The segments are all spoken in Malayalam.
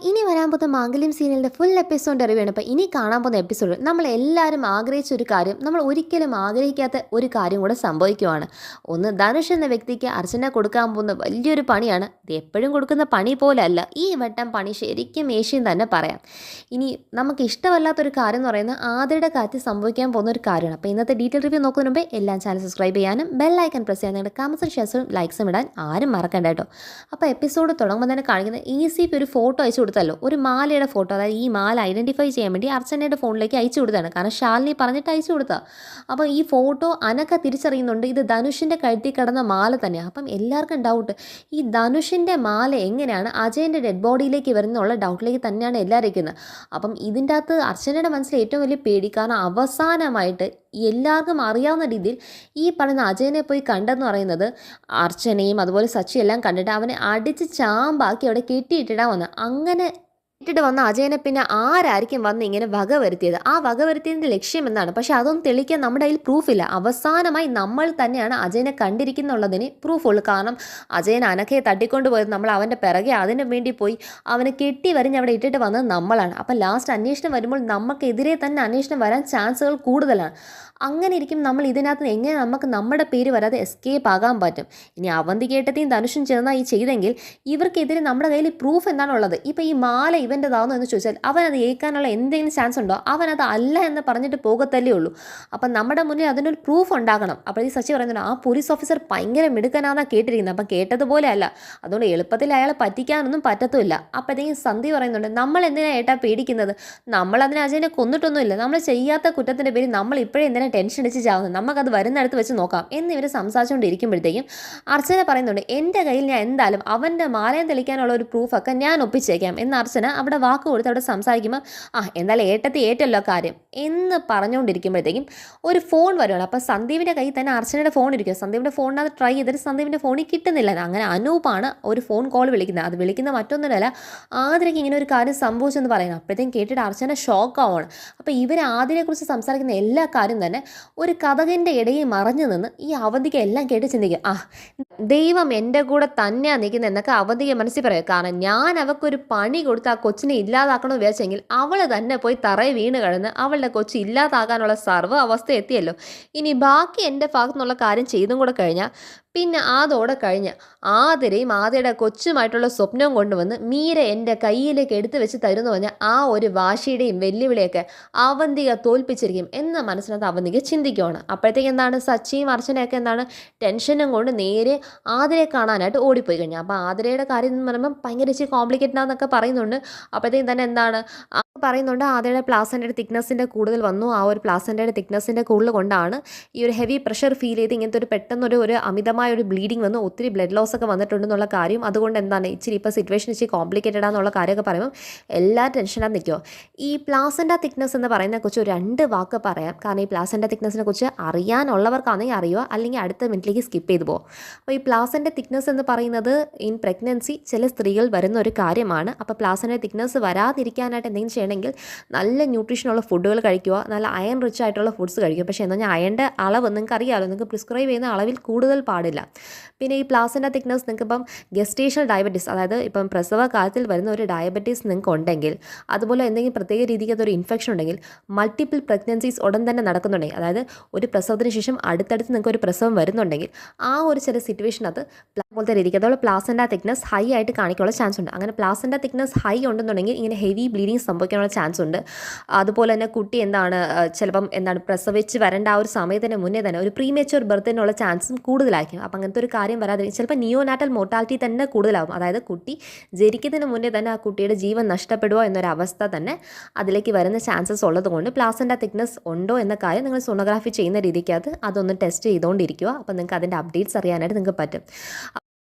ഇനി വരാൻ പോകുന്ന മാംഗല്യം സീരിയലിൻ്റെ ഫുൾ എപ്പിസോഡ് റിവ്യൂ ആണ്. അപ്പോൾ ഇനി കാണാൻ പോകുന്ന എപ്പിസോഡ് നമ്മളെല്ലാവരും ആഗ്രഹിച്ച ഒരു കാര്യം, നമ്മൾ ഒരിക്കലും ആഗ്രഹിക്കാത്ത ഒരു കാര്യം കൂടെ സംഭവിക്കുവാണ്. ഒന്ന്, ധനുഷ് എന്ന വ്യക്തിക്ക് അർച്ചന കൊടുക്കാൻ പോകുന്ന വലിയൊരു പണിയാണ്. ഇത് എപ്പോഴും കൊടുക്കുന്ന പണി പോലല്ല, ഈ വട്ടം പണി ശരിക്കും ഏഷ്യം തന്നെ പറയാം. ഇനി നമുക്ക് ഇഷ്ടമല്ലാത്തൊരു കാര്യം എന്ന് പറയുന്നത് ആദ്യയുടെ കാര്യത്തിൽ സംഭവിക്കാൻ പോകുന്ന ഒരു കാര്യമാണ്. അപ്പോൾ ഇന്നത്തെ ഡീറ്റെയിൽ റിവ്യൂ നോക്കുന്നതിന് മുമ്പേ എല്ലാം ചാനൽ സബ്സ്ക്രൈബ് ചെയ്യാനും ബെൽ ഐക്കൺ പ്രസ് ചെയ്യാൻ നിങ്ങളുടെ കമൻസും ഷെയർസും ലൈക്സും ഇടാൻ ആരും മറക്കണ്ട കേട്ടോ. അപ്പോൾ എപ്പിസോഡ് തുടങ്ങുമ്പോൾ തന്നെ കാണിക്കുന്നത് ECP ഒരു ഫോട്ടോ അയച്ചു കൊടുത്തല്ലോ, ഒരു മാലയുടെ ഫോട്ടോ. അതായത് ഈ മാല ഐഡൻറ്റിഫൈ ചെയ്യാൻ വേണ്ടി അർച്ചനയുടെ ഫോണിലേക്ക് അയച്ചു കൊടുത്താണ്. കാരണം ശാലിനി പറഞ്ഞിട്ട് അയച്ചു കൊടുത്താൽ. അപ്പോൾ ഈ ഫോട്ടോ അനക്ക തിരിച്ചറിയുന്നുണ്ട്, ഇത് ധനുഷിൻ്റെ കഴുത്തിൽ കിടന്ന മാല തന്നെയാണ്. അപ്പം എല്ലാവർക്കും ഡൗട്ട്, ഈ ധനുഷിൻ്റെ മാല എങ്ങനെയാണ് അജയൻ്റെ ഡെഡ് ബോഡിയിലേക്ക് വരുന്നുള്ള ഡൗട്ടിലേക്ക് തന്നെയാണ് എല്ലാവരും ഇരിക്കുന്നത്. അപ്പം ഇതിൻ്റെ അകത്ത് അർച്ചനയുടെ മനസ്സിൽ ഏറ്റവും വലിയ പേടി, കാരണം അവസാനമായിട്ട് എല്ലാവർക്കും അറിയാവുന്ന രീതിയിൽ ഈ പറയുന്ന അജയനെ പോയി കണ്ടെന്ന് പറയുന്നത് അർച്ചനയും അതുപോലെ സച്ചി എല്ലാം കണ്ടിട്ട് അവനെ അടിച്ച് ചാമ്പാക്കി അവിടെ കെട്ടിയിട്ടിടാൻ വന്നത്. അങ്ങനെ ഇട്ടിട്ട് വന്ന അജയനെ പിന്നെ ആരായിരിക്കും വന്ന് ഇങ്ങനെ വകവരുത്തിയത്? ആ വകവരുത്തിയതിൻ്റെ ലക്ഷ്യം എന്താണ്? പക്ഷെ അതൊന്നും തെളിയിക്കാൻ നമ്മുടെ കയ്യിൽ പ്രൂഫില്ല. അവസാനമായി നമ്മൾ തന്നെയാണ് അജയനെ കണ്ടിരിക്കുന്നുള്ളതിന് പ്രൂഫുള്ളൂ. കാരണം അജയൻ അനഘയെ തട്ടിക്കൊണ്ടുപോയത് നമ്മൾ അവൻ്റെ പിറകെ അതിനു വേണ്ടി പോയി അവനെ കെട്ടി വരിഞ്ഞ് അവിടെ ഇട്ടിട്ട് വന്നത് നമ്മളാണ്. അപ്പം ലാസ്റ്റ് അന്വേഷണം വരുമ്പോൾ നമുക്കെതിരെ തന്നെ അന്വേഷണം വരാൻ ചാൻസുകൾ കൂടുതലാണ്. അങ്ങനെ ഇരിക്കും നമ്മൾ ഇതിനകത്ത് എങ്ങനെ നമുക്ക് നമ്മുടെ പേര് വരാതെ എസ്കേപ്പ് ആകാൻ പറ്റും? ഇനി അവന്തികേട്ടത്തെയും ധനുഷും ചേർന്നായി ചെയ്തെങ്കിൽ ഇവർക്കെതിരെ നമ്മുടെ കയ്യിൽ പ്രൂഫ് എന്താണുള്ളത്? ഇപ്പോൾ ഈ മാല ഇവൻ്റെതാണോ എന്ന് ചോദിച്ചാൽ അവനത് ഏൽക്കാനുള്ള എന്തെങ്കിലും ചാൻസ് ഉണ്ടോ? അവനത് അല്ല എന്ന് പറഞ്ഞിട്ട് പോകത്തല്ലേ ഉള്ളൂ. അപ്പം നമ്മുടെ മുന്നിൽ അതിനൊരു പ്രൂഫ് ഉണ്ടാകണം. അപ്പോൾ ഈ സച്ചി പറയുന്നുണ്ട്, ആ പോലീസ് ഓഫീസർ ഭയങ്കര മിടുക്കനാണെന്നാണ് കേട്ടിരിക്കുന്നത്, അപ്പം കേട്ടതുപോലെ അല്ല, അതുകൊണ്ട് എളുപ്പത്തിൽ അയാളെ പറ്റിക്കാനൊന്നും പറ്റത്തുമില്ല. അപ്പോഴത്തേക്കും സന്ധി പറയുന്നുണ്ട്, നമ്മൾ എന്തിനാണ് ഏട്ടാ പേടിക്കുന്നത്? നമ്മൾ അതിന് അജയനെ കൊന്നിട്ടൊന്നുമില്ല, നമ്മൾ ചെയ്യാത്ത കുറ്റത്തിൻ്റെ പേരിൽ നമ്മൾ ഇപ്പോഴേ എന്തിനാണ് ടെൻഷൻ അടിച്ച് ചാവുന്നത്? നമുക്കത് വരുന്നിടത്ത് വെച്ച് നോക്കാം എന്നിവർ സംസാരിച്ചുകൊണ്ടിരിക്കുമ്പോഴത്തേക്കും അർച്ചന പറയുന്നുണ്ട്, എൻ്റെ കയ്യിൽ ഞാൻ എന്തായാലും അവൻ്റെ മാലയം തെളിക്കാനുള്ള ഒരു പ്രൂഫൊക്കെ ഞാൻ ഒപ്പിച്ചേക്കാം എന്ന് അർച്ചന അവിടെ വാക്ക് കൊടുത്ത് അവിടെ സംസാരിക്കുമ്പോൾ എന്തായാലും ഏട്ടത്തി ഏറ്റല്ലോ കാര്യം എന്ന് പറഞ്ഞുകൊണ്ടിരിക്കുമ്പോഴത്തേക്കും ഒരു ഫോൺ വരുവാണ്. അപ്പോൾ സന്ദീപിൻ്റെ കയ്യിൽ തന്നെ അർച്ചനയുടെ ഫോൺ ഇരിക്കും. സന്ദീപിൻ്റെ ഫോണിനകത്ത് ട്രൈ ചെയ്തിട്ട് സന്ദീപിൻ്റെ ഫോണിൽ കിട്ടുന്നില്ല. അങ്ങനെ അനൂപാണ് ഒരു ഫോൺ കോൾ വിളിക്കുന്നത്. അത് വിളിക്കുന്ന മറ്റൊന്നുമല്ല, ആതിരയ്ക്ക് ഇങ്ങനെ ഒരു കാര്യം സംഭവിച്ചെന്ന് പറയുന്നത്. അപ്പോഴത്തേക്കും കേട്ടിട്ട് അർച്ചന ഷോക്കാവാണ്. അപ്പോൾ ഇവർ ആതിരയെക്കുറിച്ച് സംസാരിക്കുന്ന എല്ലാ കാര്യം തന്നെ ഒരു കഥകിൻ്റെ ഇടയിൽ മറഞ്ഞു നിന്ന് ഈ അവന്തിക എല്ലാം കേട്ട് ചിന്തിക്കും, ദൈവം എൻ്റെ കൂടെ തന്നെയാണ് നിൽക്കുന്നത് എന്നൊക്കെ അവന്തിക മനസ്സിൽ പറയും. കാരണം ഞാൻ അവൾക്കൊരു പണി കൊടുത്ത് ആ കൊച്ചിനെ ഇല്ലാതാക്കണമെന്ന് വിചാരിച്ചെങ്കിൽ അവൾ തന്നെ പോയി തറയെ വീണ് കിടന്ന് അവളുടെ കൊച്ചി ഇല്ലാതാക്കാനുള്ള സർവ്വ അവസ്ഥ എത്തിയല്ലോ. ഇനി ബാക്കി എൻ്റെ ഭാഗത്തു നിന്നുള്ള കാര്യം ചെയ്തും കൂടെ കഴിഞ്ഞാൽ പിന്നെ അതോടെ കഴിഞ്ഞ് ആതിരയും ആതിരയുടെ കൊച്ചുമായിട്ടുള്ള സ്വപ്നവും കൊണ്ടുവന്ന് മീര എൻ്റെ കയ്യിലേക്ക് എടുത്തു വെച്ച് തരുമെന്ന് പറഞ്ഞാൽ ആ ഒരു വാശിയുടെയും വെല്ലുവിളിയൊക്കെ അവന്തിക തോൽപ്പിച്ചിരിക്കും എന്ന മനസ്സിനകത്ത് അവന്തിക ചിന്തിക്കുവാണ്. അപ്പോഴത്തേക്ക് എന്താണ്, സച്ചിയും അർച്ചനയൊക്കെ എന്താണ് ടെൻഷനും കൊണ്ട് നേരെ ആതിരയെ കാണാനായിട്ട് ഓടിപ്പോയി കഴിഞ്ഞാൽ. അപ്പോൾ ആതിരയുടെ കാര്യം എന്ന് പറയുമ്പോൾ ഭയങ്കര ഇച്ചിരി കോംപ്ലിക്കേറ്റഡ് ആണെന്നൊക്കെ പറയുന്നുണ്ട്. അപ്പോഴത്തേക്കും തന്നെ എന്താണ് പറയുന്നുണ്ട്, ആതിരയുടെ പ്ലാസൻ്റയുടെ തിക്നെസ്സിൻ്റെ കൂടുതൽ വന്നു. ആ ഒരു പ്ലാസൻ്റയുടെ തിക്നെസ്സിൻ്റെ കൂടുതൽ കൊണ്ടാണ് ഈ ഒരു ഹെവി പ്രഷർ ഫീൽ ചെയ്ത് ഇങ്ങനത്തെ ഒരു പെട്ടെന്നൊരു അമിതമായ ഒരു ബ്ലീഡിങ് വന്നു, ഒത്തിരി ബ്ലഡ് ലോസ് ഒക്കെ വന്നിട്ടുണ്ടെന്നുള്ള കാര്യം. അതുകൊണ്ട് എന്താണ് ഇച്ചിരി ഇപ്പോൾ സിറ്റുവേഷൻ ഇച്ചിരി കോംപ്ലിക്കേറ്റഡ് ആണെന്നുള്ള കാര്യമൊക്കെ പറയുമ്പോൾ എല്ലാ ടെൻഷനാണ് നിൽക്കുമോ. ഈ പ്ലാസൻ്റ തിക്നെസ് എന്ന് പറയുന്നതിനെക്കുറിച്ച് ഒരു 2 വാക്ക് പറയാം. കാരണം ഈ പ്ലാസൻ്റ തിക്നെസ്സിനെ കുറിച്ച് അറിയാനുള്ളവർക്കാണെങ്കിൽ അറിയുക, അല്ലെങ്കിൽ അടുത്ത മിനിറ്റിലേക്ക് സ്കിപ്പ് ചെയ്ത് പോകും. അപ്പോൾ ഈ പ്ലാസൻ്റ തിക്നെസ് എന്ന് പറയുന്നത് ഇൻ പ്രഗ്നൻസി ചില സ്ത്രീകൾ വരുന്ന ഒരു കാര്യമാണ്. അപ്പോൾ പ്ലാസൻ്റ തിക്നെസ് വരാതിരിക്കാനായിട്ട് എന്തെങ്കിലും ചെയ്യണമെങ്കിൽ നല്ല ന്യൂട്രീഷനുള്ള ഫുഡുകൾ കഴിക്കുക, നല്ല അയൺ റിച്ച് ആയിട്ടുള്ള ഫുഡ്സ് കഴിക്കുക. പക്ഷേ എന്താ പറഞ്ഞാൽ അയണിൻ്റെ അളവ് നിങ്ങൾക്ക് അറിയാമല്ലോ, നിങ്ങൾക്ക് പ്രിസ്ക്രൈബ് ചെയ്യുന്ന അളവിൽ കൂടുതൽ പാടില്ല. പിന്നെ ഈ പ്ലാസൻ്റ തിക്നെസ് നിങ്ങൾക്ക് ഇപ്പം ഗസ്റ്റേഷണൽ ഡയബറ്റീസ്, അതായത് ഇപ്പം പ്രസവ കാലത്തിൽ വരുന്ന ഒരു ഡയബറ്റീസ് നിങ്ങൾക്ക് ഉണ്ടെങ്കിൽ, അതുപോലെ എന്തെങ്കിലും പ്രത്യേക രീതിക്ക് അതൊരു ഇൻഫെക്ഷൻ ഉണ്ടെങ്കിൽ, മൾട്ടിപ്പിൾ പ്രഗ്നൻസീസ് ഉടൻ തന്നെ നടക്കുന്നുണ്ടെങ്കിൽ, അതായത് ഒരു പ്രസവത്തിന് ശേഷം അടുത്തടുത്ത് നിങ്ങൾക്ക് ഒരു പ്രസവം വരുന്നുണ്ടെങ്കിൽ ആ ഒരു ചില സിറ്റുവേഷനകത്ത് പോലത്തെ രീതിക്ക് അതുപോലെ പ്ലാസൻ്റ തിക്നെസ് ഹൈ ആയിട്ട് കാണിക്കാനുള്ള ചാൻസ് ഉണ്ട്. അങ്ങനെ പ്ലാസൻ്റ തിക്നെസ് ഹൈ ഉണ്ടെന്നുണ്ടെങ്കിൽ ഇങ്ങനെ ഹെവി ബ്ലീഡിങ് സംഭവിക്കാനുള്ള ചാൻസ് ഉണ്ട്. അതുപോലെ തന്നെ കുട്ടി ചിലപ്പം പ്രസവിച്ച് വരേണ്ട ആ ഒരു സമയത്തിന് മുന്നേ തന്നെ ഒരു പ്രീമേച്യൂർ ബർത്തിനുള്ള ചാൻസും കൂടുതലായിരിക്കും. അപ്പം അങ്ങനത്തെ ഒരു കാര്യം വരാതെ ചിലപ്പോൾ നിയോനാറ്റൽ മോർട്ടാലിറ്റി തന്നെ കൂടുതലാകും. അതായത് കുട്ടി ജനിക്കുന്നതിന് മുന്നേ തന്നെ ആ കുട്ടിയുടെ ജീവൻ നഷ്ടപ്പെടുക എന്നൊരവസ്ഥ തന്നെ അതിലേക്ക് വരുന്ന ചാൻസസ് ഉള്ളതുകൊണ്ട് പ്ലാസൻ്റ തിക്നെസ് ഉണ്ടോ എന്ന കാര്യം നിങ്ങൾ സോണോഗ്രാഫി ചെയ്യുന്ന രീതിക്കകത്ത് അതൊന്ന് ടെസ്റ്റ് ചെയ്തുകൊണ്ടിരിക്കുക. അപ്പോൾ നിങ്ങൾക്ക് അതിൻ്റെ അപ്ഡേറ്റ്സ് അറിയാനായിട്ട് നിങ്ങൾക്ക് പറ്റും.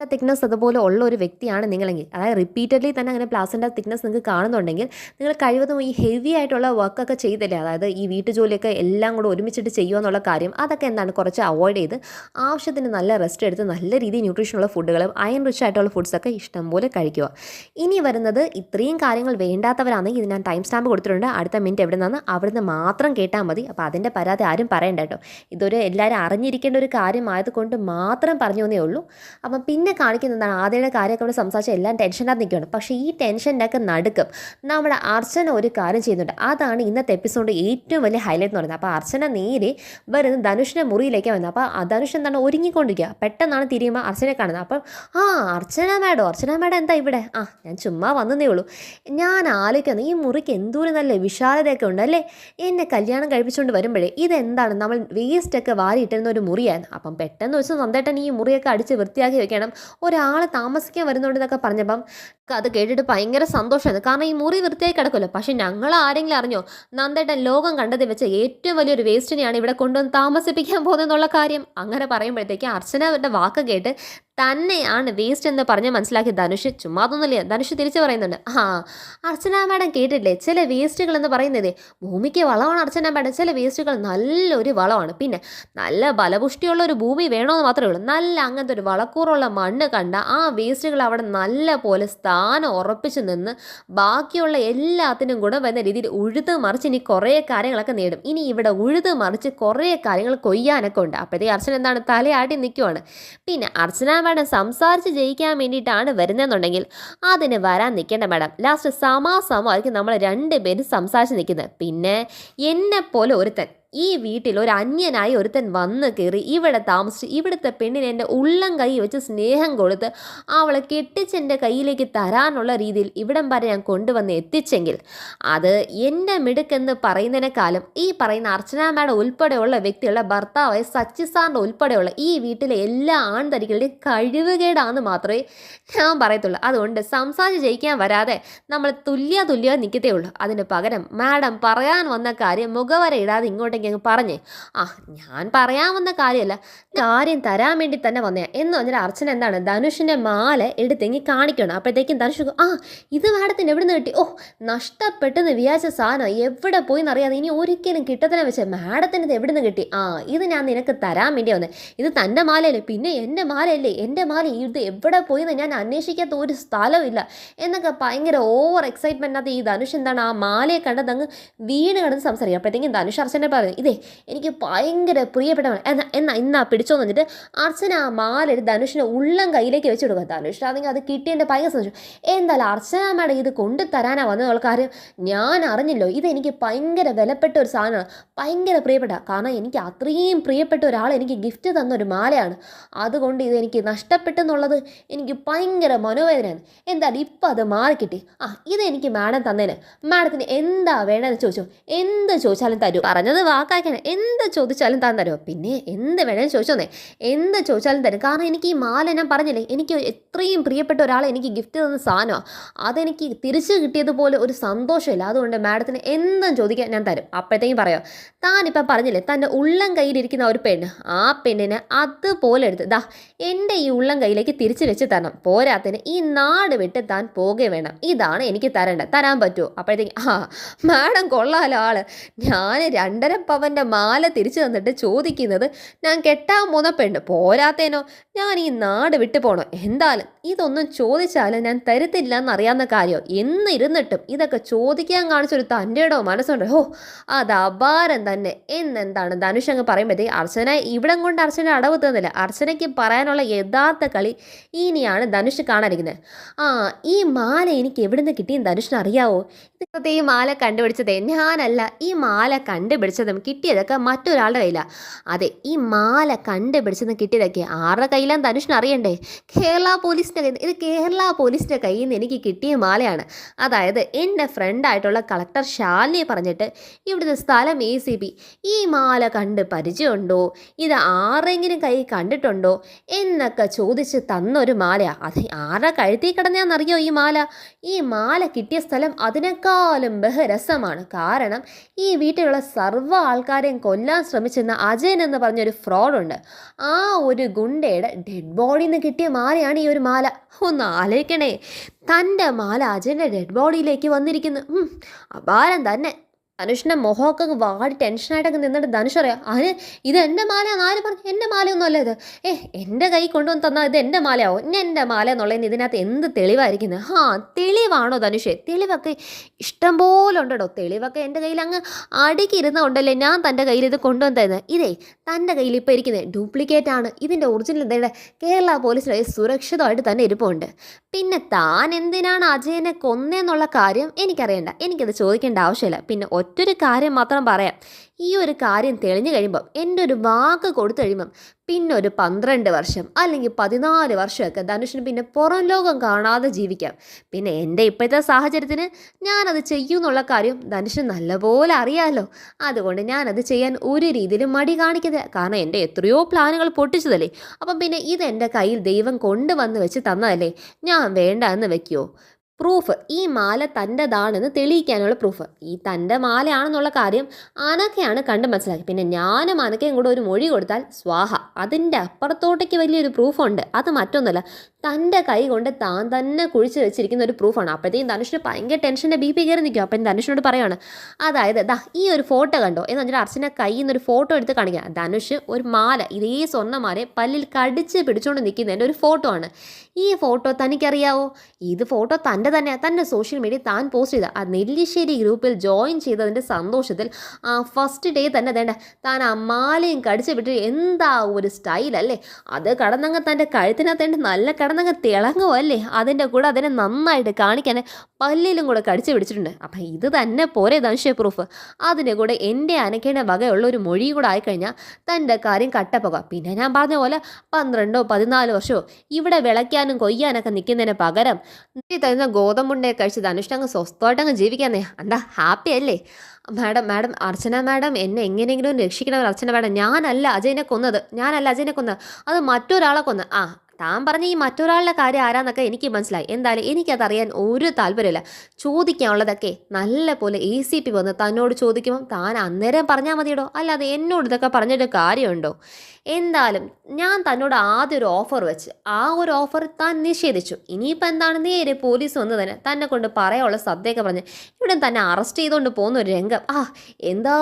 തിക്നെസ് അതുപോലെ ഉള്ള ഒരു വ്യക്തിയാണ് നിങ്ങളെങ്കിൽ, അതായത് റിപ്പീറ്റഡ്ലി തന്നെ അങ്ങനെ പ്ലാസൻ്റ തിക്നെസ് നിങ്ങൾക്ക് കാണുന്നുണ്ടെങ്കിൽ നിങ്ങൾ കഴിവതും ഈ ഹെവി ആയിട്ടുള്ള വർക്കൊക്കെ ചെയ്തില്ലേ, അതായത് ഈ വീട്ടുജോലിയൊക്കെ എല്ലാം കൂടെ ഒരുമിച്ചിട്ട് ചെയ്യുക എന്നുള്ള കാര്യം അതൊക്കെ കുറച്ച് അവോയ്ഡ് ചെയ്ത് ആവശ്യത്തിന് നല്ല റെസ്റ്റ് എടുത്ത് നല്ല രീതിയിൽ ന്യൂട്രീഷനുള്ള ഫുഡുകളും അയൺ റിച്ച് ആയിട്ടുള്ള ഫുഡ്സൊക്കെ ഇഷ്ടംപോലെ കഴിക്കുക. ഇനി വരുന്നത് ഇത്രയും കാര്യങ്ങൾ വേണ്ടാത്തവരാണെങ്കിൽ ഇത് ഞാൻ ടൈം സ്റ്റാമ്പ് കൊടുത്തിട്ടുണ്ട്, അടുത്ത മിനിറ്റ് എവിടെ നിന്നാണ് അവിടുന്ന് മാത്രം കേട്ടാൽ മതി. അപ്പോൾ അതിൻ്റെ പരാതി ആരും പറയണ്ട കേട്ടോ. ഇതൊരു എല്ലാവരും അറിഞ്ഞിരിക്കേണ്ട ഒരു കാര്യമായതുകൊണ്ട് മാത്രം പറഞ്ഞു തന്നേ ഉള്ളൂ. അപ്പം പിന്നെ പിന്നെ കാണിക്കുന്നതാണ് ആദ്യയുടെ കാര്യമൊക്കെ അവിടെ സംസാരിച്ച് എല്ലാം ടെൻഷനകത്ത് നിൽക്കുകയാണ്. പക്ഷേ ഈ ടെൻഷൻ്റെ ഒക്കെ നടുക്കും നമ്മുടെ അർച്ചന ഒരു കാര്യം ചെയ്യുന്നുണ്ട്. അതാണ് ഇന്നത്തെ എപ്പിസോഡ് ഏറ്റവും വലിയ ഹൈലൈറ്റ് എന്ന് പറയുന്നത്. അപ്പോൾ അർച്ചന നേരെ വരുന്നത് ധനുഷിൻ്റെ മുറിയിലേക്ക് വന്നത്. അപ്പോൾ ആ ധനുഷ് എന്താണ് ഒരുങ്ങിക്കൊണ്ടിരിക്കുക. പെട്ടെന്നാണ് തിരിയുമ്പോൾ അർച്ചനെ കാണുന്നത്. അപ്പം അർച്ചന മാഡം എന്താ ഇവിടെ? ഞാൻ ചുമ്മാ വന്നതേ ഉള്ളൂ. ഞാൻ ആലോചിക്കുന്നു ഈ മുറിക്ക് എന്തോരം നല്ല വിശാലതയൊക്കെ ഉണ്ട് അല്ലേ. എന്നെ കല്യാണം കഴിപ്പിച്ചുകൊണ്ട് വരുമ്പോഴേ ഇതെന്താണ് നമ്മൾ വേസ്റ്റൊക്കെ വാരിയിട്ടിരുന്ന ഒരു മുറിയായിരുന്നു. അപ്പം പെട്ടെന്ന് വെച്ച് നന്ദേട്ടൻ ഈ മുറിയൊക്കെ അടിച്ച് വൃത്തിയാക്കി വെക്കണം, ഒരാൾ താമസിക്കാൻ വരുന്നുണ്ടെന്നൊക്കെ പറഞ്ഞപ്പം അത് കേട്ടിട്ട് ഭയങ്കര സന്തോഷമായിരുന്നു. കാരണം ഈ മുറി വൃത്തിയായി കിടക്കുമല്ലോ. പക്ഷെ ഞങ്ങൾ ആരെങ്കിലും അറിഞ്ഞോ നന്ദേട്ടൻ ലോകം കണ്ടതിൽ വെച്ച് ഏറ്റവും വലിയൊരു വേസ്റ്റിനെയാണ് ഇവിടെ കൊണ്ടുവന്ന് താമസിപ്പിക്കാൻ പോകുന്നതെന്നുള്ള കാര്യം? അങ്ങനെ പറയുമ്പോഴത്തേക്ക് അർച്ചനയുടെ വാക്ക് കേട്ട് തന്നെയാണ് വേസ്റ്റ് എന്ന് പറഞ്ഞ് മനസ്സിലാക്കി ധനുഷ്. ചുമ്മാതൊന്നുമില്ല, ധനുഷ് തിരിച്ചു പറയുന്നുണ്ട്. അർച്ചന മാഡം കേട്ടിട്ടില്ലേ, ചില വേസ്റ്റുകൾ എന്ന് പറയുന്നത് ഭൂമിക്ക് വളമാണ്. അർച്ചന മാഡം, ചില വേസ്റ്റുകൾ നല്ലൊരു വളമാണ്. പിന്നെ നല്ല ബലപുഷ്ടിയുള്ള ഒരു ഭൂമി വേണമെന്ന് മാത്രമേ ഉള്ളൂ. നല്ല അങ്ങനത്തെ ഒരു വളക്കൂറുള്ള മണ്ണ് കണ്ട ആ വേസ്റ്റുകൾ അവിടെ നല്ല പോലെ സ്ഥാനം ഉറപ്പിച്ച് നിന്ന് ബാക്കിയുള്ള എല്ലാത്തിനും കൂടെ വരുന്ന രീതിയിൽ ഉഴുത് മറിച്ച് ഇനി കുറേ കാര്യങ്ങളൊക്കെ നേടും. ഇനി ഇവിടെ ഉഴുത് മറിച്ച് കുറേ കാര്യങ്ങൾ കൊയ്യാനൊക്കെ ഉണ്ട്. അപ്പോഴത്തേക്ക് അർച്ചന എന്താണ് തലയാട്ടി നിൽക്കുവാണ്. പിന്നെ അർച്ചന മാഡം സംസാരിച്ച് ജയിക്കാൻ വേണ്ടിയിട്ടാണ് വരുന്നതെന്നുണ്ടെങ്കിൽ അതിന് വരാൻ നിൽക്കേണ്ട മാഡം. ലാസ്റ്റ് സമാസമമായിരിക്കും നമ്മൾ രണ്ടുപേരും സംസാരിച്ച് നിൽക്കുന്നത്. പിന്നെ എന്നെപ്പോലെ ഒരുത്തൻ ഈ വീട്ടിൽ ഒരു അന്യനായി ഒരുത്തൻ വന്ന് കയറി ഇവിടെ താമസിച്ച് ഇവിടുത്തെ പെണ്ണിനെ എൻ്റെ ഉള്ളം കൈ വെച്ച് സ്നേഹം കൊടുത്ത് അവളെ കെട്ടിച്ചെൻ്റെ കയ്യിലേക്ക് തരാനുള്ള രീതിയിൽ ഇവിടം വരെ ഞാൻ കൊണ്ടുവന്ന് എത്തിച്ചെങ്കിൽ അത് എൻ്റെ മിടുക്കെന്ന് പറയുന്നതിനേക്കാളും ഈ പറയുന്ന അർച്ചന മാഡം ഉൾപ്പെടെയുള്ള വ്യക്തികളുടെ ഭർത്താവായ സച്ചി സാറിൻ്റെ ഉൾപ്പെടെയുള്ള ഈ വീട്ടിലെ എല്ലാ ആൺതരികളുടെയും കഴിവുകേടാണെന്ന് മാത്രമേ ഞാൻ പറയത്തുള്ളൂ. അതുകൊണ്ട് സംസാരിച്ച് ജയിക്കാൻ വരാതെ നമ്മൾ തുല്യ നിൽക്കത്തേ ഉള്ളൂ. അതിന് പകരം മാഡം പറയാൻ വന്ന കാര്യം മുഖവര ഇടാതെ ഇങ്ങോട്ടേക്ക് പറഞ്ഞേ, ഞാൻ പറയാൻ വന്ന കാര്യമല്ല, കാര്യം തരാൻ വേണ്ടി തന്നെ വന്നേ എന്ന് പറഞ്ഞാൽ അർച്ചന എന്താണ് ധനുഷിൻ്റെ മാല എടുത്തെങ്കിൽ കാണിക്കണം. അപ്പോഴത്തേക്കും ധനുഷ് ഇത് മാഡത്തിന് എവിടെ നിന്ന് കിട്ടി? നഷ്ടപ്പെട്ടെന്ന് വിചാരിച്ച സാധനം എവിടെ പോയി എന്നറിയാതെ ഇനി ഒരിക്കലും കിട്ടത്തിനെ വെച്ച് മാഡത്തിന് ഇത് എവിടെ നിന്ന് കിട്ടി? ഇത് ഞാൻ നിനക്ക് തരാൻ വേണ്ടി വന്നേ. ഇത് തൻ്റെ മാലയല്ലേ? പിന്നെ എൻ്റെ മാലയല്ലേ? എൻ്റെ മാല ഇത് എവിടെ പോയിന്ന് ഞാൻ അന്വേഷിക്കാത്ത ഒരു സ്ഥലമില്ല എന്നൊക്കെ ഭയങ്കര ഓവർ എക്സൈറ്റ്മെൻറ്റിനകത്ത് ഈ ധനുഷ് എന്താണ് ആ മാലയെ കണ്ടത് അങ്ങ് വീണ് കിടന്ന് സംസാരിക്കും. അപ്പോഴത്തേക്കും ധനുഷ് അർച്ചനെ പറയും, ഇതേ എനിക്ക് ഭയങ്കര പ്രിയപ്പെട്ടവൻ എന്നാ പിടിച്ചോന്ന് പറഞ്ഞിട്ട് അർച്ചന ആ മാല ധനുഷിനെ ഉള്ളം കയ്യിലേക്ക് വെച്ച് കൊടുക്കുക. ധനുഷ് ആണെങ്കിൽ അത് കിട്ടിയതിൻ്റെ ഭയങ്കര സന്തോഷം. എന്തായാലും അർച്ചന മാഡം ഇത് കൊണ്ടു തരാനാ വന്നുള്ള കാര്യം ഞാൻ അറിഞ്ഞില്ലോ. ഇതെനിക്ക് ഭയങ്കര വിലപ്പെട്ട ഒരു സാധനമാണ്, ഭയങ്കര പ്രിയപ്പെട്ട. കാരണം എനിക്ക് അത്രയും പ്രിയപ്പെട്ട ഒരാൾ എനിക്ക് ഗിഫ്റ്റ് തന്നൊരു മാലയാണ്. അതുകൊണ്ട് ഇതെനിക്ക് നഷ്ടപ്പെട്ടെന്നുള്ളത് എനിക്ക് ഭയങ്കര മനോവേദനയാണ്. എന്തായാലും ഇപ്പം അത് മാറിക്കിട്ടി. ഇതെനിക്ക് മാഡം തന്നേന്. മാഡത്തിന് എന്താ വേണമെന്ന് ചോദിച്ചോ, എന്ത് ചോദിച്ചാലും തരൂ. പറഞ്ഞത് വാക്കാക്കണം, എന്ത് ചോദിച്ചാലും താൻ തരുമോ? പിന്നെ എന്ത് വേണേലും ചോദിച്ചോന്നേ, എന്ത് ചോദിച്ചാലും തരും. കാരണം എനിക്ക് ഈ മാല ഞാൻ പറഞ്ഞില്ലേ, എനിക്ക് എത്രയും പ്രിയപ്പെട്ട ഒരാളെ എനിക്ക് ഗിഫ്റ്റ് തന്ന സാധനമാണ്. അതെനിക്ക് തിരിച്ചു കിട്ടിയതുപോലെ ഒരു സന്തോഷമില്ല. അതുകൊണ്ട് മാഡത്തിന് എന്തും ചോദിക്കാൻ ഞാൻ തരും. അപ്പോഴത്തേക്കും പറയാം, താനിപ്പം പറഞ്ഞില്ലേ തൻ്റെ ഉള്ളം കയ്യിലിരിക്കുന്ന ഒരു പെണ്ണ്, ആ പെണ്ണിനെ അതുപോലെ എടുത്ത് എൻ്റെ ഈ ഉള്ളം കയ്യിലേക്ക് തിരിച്ചു വെച്ച് തരണം. പോരാത്തിന് ഈ നാട് വിട്ട് താൻ പോകുകയും വേണം. ഇതാണ് എനിക്ക് തരാൻ പറ്റുമോ? അപ്പോഴത്തേക്കും മാഡം കൊള്ളാലോ ആള്. ഞാൻ 2.5 പവൻ്റെ മാല തിരിച്ചു തന്നിട്ട് ചോദിക്കുന്നത് ഞാൻ കെട്ടാൻ പോകുന്ന പെണ്ണ്. പോരാത്തേനോ ഞാൻ ഈ നാട് വിട്ടു പോകണോ? എന്തായാലും ഇതൊന്നും ചോദിച്ചാലും ഞാൻ തരത്തില്ല എന്നറിയാവുന്ന കാര്യമോ? എന്നിരുന്നിട്ടും ഇതൊക്കെ ചോദിക്കാൻ കാണിച്ചൊരു തൻ്റെടോ മനസ്സുണ്ട്. അത് അപാരം തന്നെ എന്നെന്താണ് ധനുഷ് അങ്ങ് പറയുമ്പോഴത്തേക്ക് അർച്ചന ഇവിടം കൊണ്ട് അർച്ചന അടവ് തന്നില്ല. അർച്ചനയ്ക്ക് പറയാനുള്ള യഥാർത്ഥ കളി ഇനിയാണ് ധനുഷ് കാണാനിരിക്കുന്നത്. ഈ മാല എനിക്ക് എവിടുന്ന് കിട്ടിയെന്ന് ധനുഷിന് അറിയാവോ? ഇപ്പോഴത്തെ ഈ മാല കണ്ടുപിടിച്ചതേ ഞാനല്ല. ഈ മാല കണ്ടുപിടിച്ചതും കിട്ടിയതൊക്കെ മറ്റൊരാളുടെ കയ്യിലാണ്. അതെ, ഈ മാല കണ്ടുപിടിച്ചതും കിട്ടിയതൊക്കെ ആരുടെ കയ്യിലാന്ന് ധനുഷിന് അറിയണ്ടേ? കേരള പോലീസിൻ്റെ കയ്യിൽ. ഇത് കേരള പോലീസിൻ്റെ കയ്യിൽ നിന്ന് എനിക്ക് കിട്ടിയ മാലയാണ്. അതായത് എൻ്റെ ഫ്രണ്ടായിട്ടുള്ള കളക്ടർ ശാലിനി പറഞ്ഞിട്ട് ഇവിടുത്തെ സ്ഥലം ACP ഈ മാല കണ്ട് പരിചയമുണ്ടോ, ഇത് ആരെങ്കിലും കൈ കണ്ടിട്ടുണ്ടോ എന്നൊക്കെ ചോദിച്ച് തന്നൊരു മാലയാണ്. അത് ആരുടെ കഴുത്തിൽ കിടന്നറിയോ ഈ മാല? ഈ മാല കിട്ടിയ സ്ഥലം അതിനേക്കാളും ബഹുരസമാണ്. കാരണം ഈ വീട്ടിലുള്ള സർവ്വ ആൾക്കാരെയും കൊല്ലാൻ ശ്രമിച്ചെന്ന അജയൻ എന്ന് പറഞ്ഞൊരു ഫ്രോഡുണ്ട്. ആ ഒരു ഗുണ്ടയുടെ ഡെഡ് ബോഡിയിൽ നിന്ന് കിട്ടിയ മാലയാണ് ഈ ഒരു മാല. ഒന്ന് ആലോചിക്കണേ, തൻ്റെ മാല അജയൻ്റെ ഡെഡ് ബോഡിയിലേക്ക് വന്നിരിക്കുന്നു. അപാരം തന്നെ. ധനുഷിൻ്റെ മുഖമൊക്കെ അങ്ങ് വാടി ടെൻഷനായിട്ടൊക്കെ നിന്നിട്ട് ധനുഷ് പറയാം, അതിന് ഇത് എൻ്റെ മാലയാന്ന് ആര് പറഞ്ഞു? എൻ്റെ മാലയൊന്നും അല്ല ഇത്. എൻ്റെ കൈ കൊണ്ടുവന്ന് തന്നാൽ ഇത് എൻ്റെ മാലയാവും, ഇനി എൻ്റെ മാല എന്നുള്ളതിന് ഇതിനകത്ത് എന്ത് തെളിവായിരിക്കുന്നത്? തെളിവാണോ ധനുഷേ? തെളിവൊക്കെ ഇഷ്ടം പോലെ ഉണ്ടോ. തെളിവൊക്കെ എൻ്റെ കയ്യിൽ അങ്ങ് അടുക്കിയിരുന്നുണ്ടല്ലേ ഞാൻ തൻ്റെ കയ്യിൽ ഇത് കൊണ്ടുവന്ന് തരുന്നത്. ഇതേ തൻ്റെ കയ്യിൽ ഇപ്പോൾ ഇരിക്കുന്നത് ഡ്യൂപ്ലിക്കേറ്റ് ആണ്. ഇതിൻ്റെ ഒറിജിനൽ ഇതേടെ കേരള പോലീസിലെ സുരക്ഷിതമായിട്ട് തന്നെ ഇരിപ്പുണ്ട്. പിന്നെ താൻ എന്തിനാണ് അജയനെ കൊന്നേന്നുള്ള കാര്യം എനിക്കറിയണ്ട, എനിക്കത് ചോദിക്കേണ്ട ആവശ്യമില്ല. പിന്നെ ഒറ്റൊരു കാര്യം മാത്രം പറയാം, ഈ ഒരു കാര്യം തെളിഞ്ഞു കഴിയുമ്പം, എൻ്റെ ഒരു വാക്ക് കൊടുത്തു കഴിയുമ്പം പിന്നെ ഒരു 12 വർഷം അല്ലെങ്കിൽ 14 വർഷമൊക്കെ ധനുഷിന് പിന്നെ പുറം ലോകം കാണാതെ ജീവിക്കാം. പിന്നെ എൻ്റെ ഇപ്പോഴത്തെ സാഹചര്യത്തിന് ഞാനത് ചെയ്യുമെന്നുള്ള കാര്യം ധനുഷിന് നല്ലപോലെ അറിയാമല്ലോ. അതുകൊണ്ട് ഞാനത് ചെയ്യാൻ ഒരു രീതിയിലും മടി കാണിക്കരുത്. കാരണം എൻ്റെ എത്രയോ പ്ലാനുകൾ പൊട്ടിച്ചതല്ലേ. അപ്പം പിന്നെ ഇതെൻ്റെ കയ്യിൽ ദൈവം കൊണ്ടുവന്ന് വെച്ച് തന്നതല്ലേ, ഞാൻ വേണ്ട എന്ന് വെക്കുമോ? പ്രൂഫ്, ഈ മാല തൻ്റെതാണെന്ന് തെളിയിക്കാനുള്ള പ്രൂഫ്. ഈ തൻ്റെ മാലയാണെന്നുള്ള കാര്യം അനക്കയാണ് കണ്ട് മനസ്സിലാക്കി. പിന്നെ ഞാനും അനക്കയും കൂടെ ഒരു മൊഴി കൊടുത്താൽ സ്വാഹ. അതിൻ്റെ അപ്പുറത്തോട്ടേക്ക് വലിയൊരു പ്രൂഫുണ്ട്. അത് മറ്റൊന്നുമല്ല, തൻ്റെ കൈ കൊണ്ട് താൻ തന്നെ കുഴിച്ച് വെച്ചിരിക്കുന്ന ഒരു പ്രൂഫാണ്. അപ്പോഴത്തേക്കും ധനുഷിന് ഭയങ്കര ടെൻഷൻ്റെ BP കയറി നിൽക്കും. അപ്പം ധനുഷിനോട് പറയുകയാണ്, അതായത് ദാ ഈ ഒരു ഫോട്ടോ കണ്ടോ എന്ന് പറഞ്ഞാൽ അർച്ചന കയ്യിൽ നിന്നൊരു ഫോട്ടോ എടുത്ത് കാണിക്കുക. ധനുഷ് ഒരു മാല, ഇതേ സ്വർണ്ണമാലയെ പല്ലിൽ കടിച്ച് പിടിച്ചുകൊണ്ട് നിൽക്കുന്നതിൻ്റെ ഒരു ഫോട്ടോ ആണ്. ഈ ഫോട്ടോ തനിക്കറിയാവോ? ഇത് ഫോട്ടോ തൻ്റെ തന്നെയാണ്. തൻ്റെ സോഷ്യൽ മീഡിയ താൻ പോസ്റ്റ് ചെയ്ത ആ നെല്ലിശ്ശേരി ഗ്രൂപ്പിൽ ജോയിൻ ചെയ്തതിൻ്റെ സന്തോഷത്തിൽ ആ ഫസ്റ്റ് ഡേ തന്നെ വേണ്ട താൻ ആ മാലയും കടിച്ച് വിട്ട് എന്താ ഒരു സ്റ്റൈലല്ലേ. അത് കടന്നങ്ങ് തൻ്റെ കഴുത്തിനകത്തേണ്ട നല്ല കടന്നങ്ങ് തിളങ്ങുമല്ലേ. അതിൻ്റെ കൂടെ അതിനെ നന്നായിട്ട് കാണിക്കാൻ പല്ലിലും കൂടെ കടിച്ച് പിടിച്ചിട്ടുണ്ട്. അപ്പം ഇത് തന്നെ പോരെ ധനുഷേ പ്രൂഫ്. അതിൻ്റെ കൂടെ എൻ്റെ അനക്കേണ്ട വകയുള്ള ഒരു മൊഴി കൂടെ ആയിക്കഴിഞ്ഞാൽ തൻ്റെ കാര്യം കട്ടപ്പോകാം. പിന്നെ ഞാൻ പറഞ്ഞ പോലെ 12 14 വർഷമോ ഇവിടെ വിളയ്ക്കാനും കൊയ്യാനൊക്കെ നിൽക്കുന്നതിന് പകരം തരുന്ന ഗോതമ്പുണ്ടേ കഴിച്ച് ധനുഷ്ടങ്ങ് സ്വസ്ഥമായിട്ടങ്ങ് ജീവിക്കാന്നേ. എന്താ ഹാപ്പി അല്ലേ? മാഡം അർച്ചന മാഡം എന്നെ എങ്ങനെയെങ്കിലും രക്ഷിക്കണം അർച്ചന മാഡം. ഞാനല്ല അജയനെ കൊന്നത്, അത് മറ്റൊരാളെ കൊന്ന്. താൻ പറഞ്ഞ ഈ മറ്റൊരാളുടെ കാര്യം ആരാന്നൊക്കെ എനിക്ക് മനസ്സിലായി. എന്തായാലും എനിക്കതറിയാൻ ഒരു താല്പര്യമില്ല. ചോദിക്കാനുള്ളതൊക്കെ നല്ല പോലെ ACP വന്ന് തന്നോട് ചോദിക്കുമ്പം താൻ അന്നേരം പറഞ്ഞാൽ മതിയടോ, അല്ലാതെ എന്നോട് ഇതൊക്കെ പറഞ്ഞിട്ട് കാര്യമുണ്ടോ? എന്തായാലും ഞാൻ തന്നോട് ആദ്യം ഒരു ഓഫർ വെച്ച് ആ ഒരു ഓഫർ താൻ നിഷേധിച്ചു. ഇനിയിപ്പോൾ എന്താണ്, നേരെ പോലീസ് വന്ന് തന്നെ കൊണ്ട് പറയാനുള്ള സദ്യയൊക്കെ പറഞ്ഞ് ഇവിടെ തന്നെ അറസ്റ്റ് ചെയ്തുകൊണ്ട് പോകുന്ന ഒരു രംഗം. എന്താ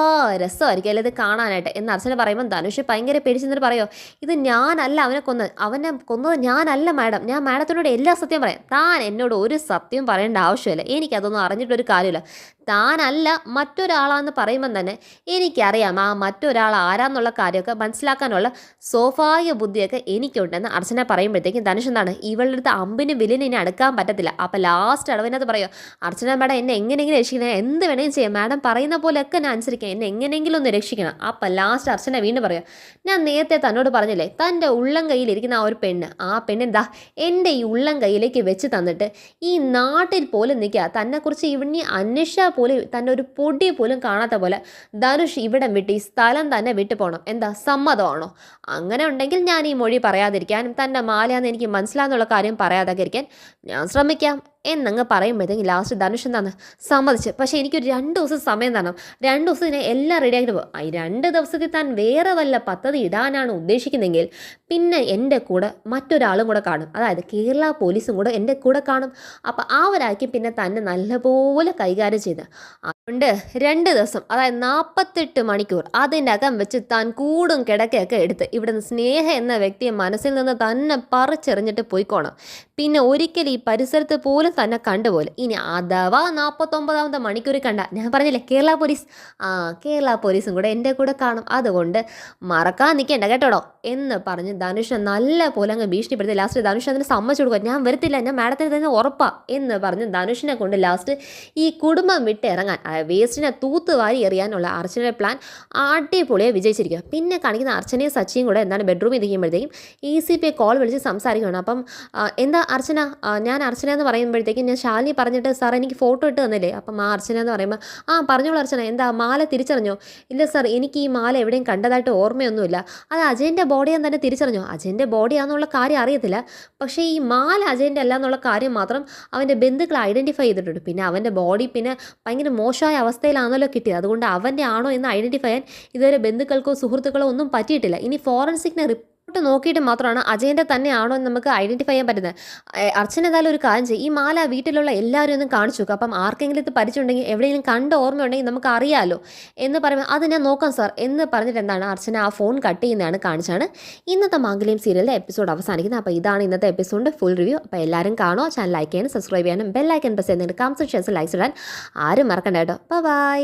രസമായിരിക്കും അല്ലേ ഇത് കാണാനായിട്ട് എന്ന് അർച്ചന പറയുമ്പോൾ ധനുഷ് ഭയങ്കര പേടിച്ചെന്നിട്ട് പറയോ, ഇത് ഞാനല്ല അവനെ കൊന്നത് ഞാനല്ല മാഡം. ഞാൻ മാഡത്തിനോട് എല്ലാ സത്യം പറയാം. താൻ എന്നോട് ഒരു സത്യം പറയേണ്ട ആവശ്യമില്ല. എനിക്കതൊന്നും അറിഞ്ഞിട്ടൊരു കാര്യമില്ല. താനല്ല മറ്റൊരാളാന്ന് പറയുമ്പം തന്നെ എനിക്കറിയാം ആ മറ്റൊരാൾ ആരാന്നുള്ള കാര്യമൊക്കെ മനസ്സിലാക്കാനുള്ള സ്വാഭാവിക ബുദ്ധിയൊക്കെ എനിക്കുണ്ടെന്ന് അർച്ചന പറയുമ്പോഴത്തേക്കും ധനുഷ് എന്താണ്, ഇവളുടെ അടുത്ത് അമ്പിന് വില്ലിന് ഇനി അടുക്കാൻ പറ്റത്തില്ല. അപ്പം ലാസ്റ്റ് അളവിനകത്ത് പറയുമോ, അർച്ചന മാഡം എന്നെ എങ്ങനെയെങ്കിലും രക്ഷിക്കണം, എന്ത് വേണമെങ്കിലും ചെയ്യാം, മാഡം പറയുന്ന പോലെയൊക്കെ ഞാൻ അനുസരിക്കാം, എന്നെ എങ്ങനെയെങ്കിലും ഒന്ന് രക്ഷിക്കണം. അപ്പം ലാസ്റ്റ് അർച്ചന വീണ്ടും പറയാം, ഞാൻ നേരത്തെ തന്നോട് പറഞ്ഞില്ലേ തൻ്റെ ഉള്ളം കയ്യിലിരിക്കുന്ന ആ ഒരു പെണ്ണ്, ആ പെണ്ണെന്താ എൻ്റെ ഈ ഉള്ളം കയ്യിലേക്ക് വെച്ച് തന്നിട്ട് ഈ നാട്ടിൽ പോലും നിൽക്കുക, തന്നെക്കുറിച്ച് ഇവിടെ അന്വേഷിച്ചാൽ പോലും തന്നെ ഒരു പൊടി പോലും കാണാത്ത പോലെ ധനുഷ് ഇവിടം വിട്ട് ഈ സ്ഥലം തന്നെ വിട്ടു പോകണം. എന്താ സമ്മതമാണോ? അങ്ങനെ ഉണ്ടെങ്കിൽ ഞാൻ ഈ മൊഴി പറയാതിരിക്കാനും തൻ്റെ മാലയാന്ന് എനിക്ക് മനസ്സിലാന്നുള്ള കാര്യം പറയാതിരിക്കാൻ ഞാൻ ശ്രമിക്കാം എന്നങ്ങ് പറയുമ്പോഴത്തേക്കും ലാസ്റ്റ് ധനുഷ് എന്താണ് സമ്മതിച്ച്. പക്ഷേ എനിക്കൊരു 2 ദിവസം സമയം തരണം, 2 ദിവസത്തിന് എല്ലാം റെഡിയാക്കിയിട്ട് പോകും. ഈ 2 ദിവസത്തിൽ താൻ വേറെ വല്ല പദ്ധതി ഇടാനാണ് ഉദ്ദേശിക്കുന്നതെങ്കിൽ പിന്നെ എൻ്റെ കൂടെ മറ്റൊരാളും കൂടെ കാണും, അതായത് കേരള പോലീസും കൂടെ എൻ്റെ കൂടെ കാണും. അപ്പോൾ അവരായിരിക്കും പിന്നെ തന്നെ നല്ലപോലെ കൈകാര്യം ചെയ്ത്. അതുകൊണ്ട് 2 ദിവസം, അതായത് 48 മണിക്കൂർ അതിൻ്റെ അകം വെച്ച് താൻ കൂടും കിടക്കയൊക്കെ എടുത്ത് ഇവിടുന്ന് സ്നേഹ എന്ന വ്യക്തിയെ മനസ്സിൽ നിന്ന് തന്നെ പറിച്ചെറിഞ്ഞിട്ട് പോയിക്കോണം. പിന്നെ ഒരിക്കലും ഈ പരിസരത്ത് പോലും തന്നെ കണ്ടുപോലെ. ഇനി അഥവാ 49ാമത്തെ മണിക്കൂറിൽ കണ്ട, ഞാൻ പറഞ്ഞില്ലേ കേരള പോലീസും കൂടെ എൻ്റെ കൂടെ കാണും. അതുകൊണ്ട് മറക്കാൻ നിൽക്കേണ്ട കേട്ടോടോ എന്ന് പറഞ്ഞ് ധനുഷ് നല്ല പോലെ അങ്ങ് ഭീഷണിപ്പെടുത്തി ലാസ്റ്റ് ധനുഷ് അതിന് സമ്മതിച്ചു കൊടുക്കുക. ഞാൻ വരത്തില്ല, ഞാൻ മാഡത്തിന് തന്നെ ഉറപ്പാ എന്ന് പറഞ്ഞ് ധനുഷിനെ കൊണ്ട് ലാസ്റ്റ് ഈ കുടുംബം വിട്ട് ഇറങ്ങാൻ, വേസ്റ്റിനെ തൂത്തുവാരി എറിയാനുള്ള അർച്ചനയുടെ പ്ലാൻ അടിപൊളിയെ വിജയിച്ചിരിക്കുക. പിന്നെ കാണിക്കുന്ന അർച്ചനയും സച്ചിയും കൂടെ എന്താണ് ബെഡ്റൂമിൽ ഇരിക്കുമ്പോഴത്തേക്കും ACP കോൾ വിളിച്ച് സംസാരിക്കുകയാണ്. അപ്പം എന്താ അർച്ചന, ഞാൻ അർച്ചന എന്ന് പറയുമ്പോഴത്തേക്കും ഞാൻ ശാലിനി പറഞ്ഞിട്ട് സാർ എനിക്ക് ഫോട്ടോ ഇട്ട് തന്നില്ലേ. അപ്പം ആ അർച്ചന എന്ന് പറയുമ്പോൾ പറഞ്ഞോളൂ അർച്ചന, എന്താ മാല തിരിച്ചറിഞ്ഞോ? ഇല്ല സാർ, എനിക്ക് ഈ മാല എവിടെയും കണ്ടതായിട്ട് ഓർമ്മയൊന്നുമില്ല. അത് അജയൻ്റെ ബോഡിയാന്ന് തന്നെ തിരിച്ചറിഞ്ഞോ? അജയൻ്റെ ബോഡിയാണെന്നുള്ള കാര്യം അറിയത്തില്ല, പക്ഷേ ഈ മാല അജയൻ്റെ അല്ല എന്നുള്ള കാര്യം മാത്രം അവൻ്റെ ബന്ധുക്കൾ ഐഡൻറ്റിഫൈ ചെയ്തിട്ടുണ്ട്. പിന്നെ അവൻ്റെ ബോഡി പിന്നെ ഭയങ്കര മോശമായ അവസ്ഥയിലാണല്ലോ കിട്ടിയത്, അതുകൊണ്ട് അവൻ്റെ ആണോ എന്ന് ഐഡൻറ്റിഫൈ ചെയ്യാൻ ഇതുവരെ ബന്ധുക്കൾക്കോ സുഹൃത്തുക്കളോ ഒന്നും പറ്റിയിട്ടില്ല. ഇനി ഫോറൻസിക്കിനെ നോക്കിയിട്ട് മാത്രമാണ് അജയൻ്റെ തന്നെയാണോ എന്ന് നമുക്ക് ഐഡൻറ്റിഫൈ ചെയ്യാൻ പറ്റുന്നത്. അർച്ചന ഏതായാലും ഒരു കാര്യം ചെയ്യും, ഈ മാല വീട്ടിലുള്ള എല്ലാവരും ഒന്നും കാണിച്ചു നോക്കുക, അപ്പം ആർക്കെങ്കിലും ഇത് പരിചയമുണ്ടെങ്കിൽ എവിടെയെങ്കിലും കണ്ട ഓർമ്മയുണ്ടെങ്കിൽ നമുക്ക് അറിയാമല്ലോ എന്ന് പറയുമ്പോൾ അത് ഞാൻ നോക്കാം സാർ എന്ന് പറഞ്ഞിട്ട് എന്താണ് അർച്ചന ആ ഫോൺ കട്ട് ചെയ്യുന്നതാണ് കാണിച്ചാണ് ഇന്നത്തെ മാംഗല്യം സീരിയലിൻ്റെ എപ്പിസോഡ് അവസാനിക്കുന്നത്. അപ്പോൾ ഇതാണ് ഇന്നത്തെ എപ്പിസോഡിൻ്റെ ഫുൾ റിവ്യൂ. അപ്പോൾ എല്ലാവരും കാണുക, ചാനൽ ലൈക്ക് ചെയ്യാനും സബ്സ്ക്രൈബ് ചെയ്യാനും ബെൽ ഐക്കൺ പ്രസ് ചെയ്യുന്നുണ്ട്, കമൻസ് ഷെയർസ് ലൈക്സ് ഇടാൻ ആരും മറക്കണ്ട കേട്ടോ. ബൈ.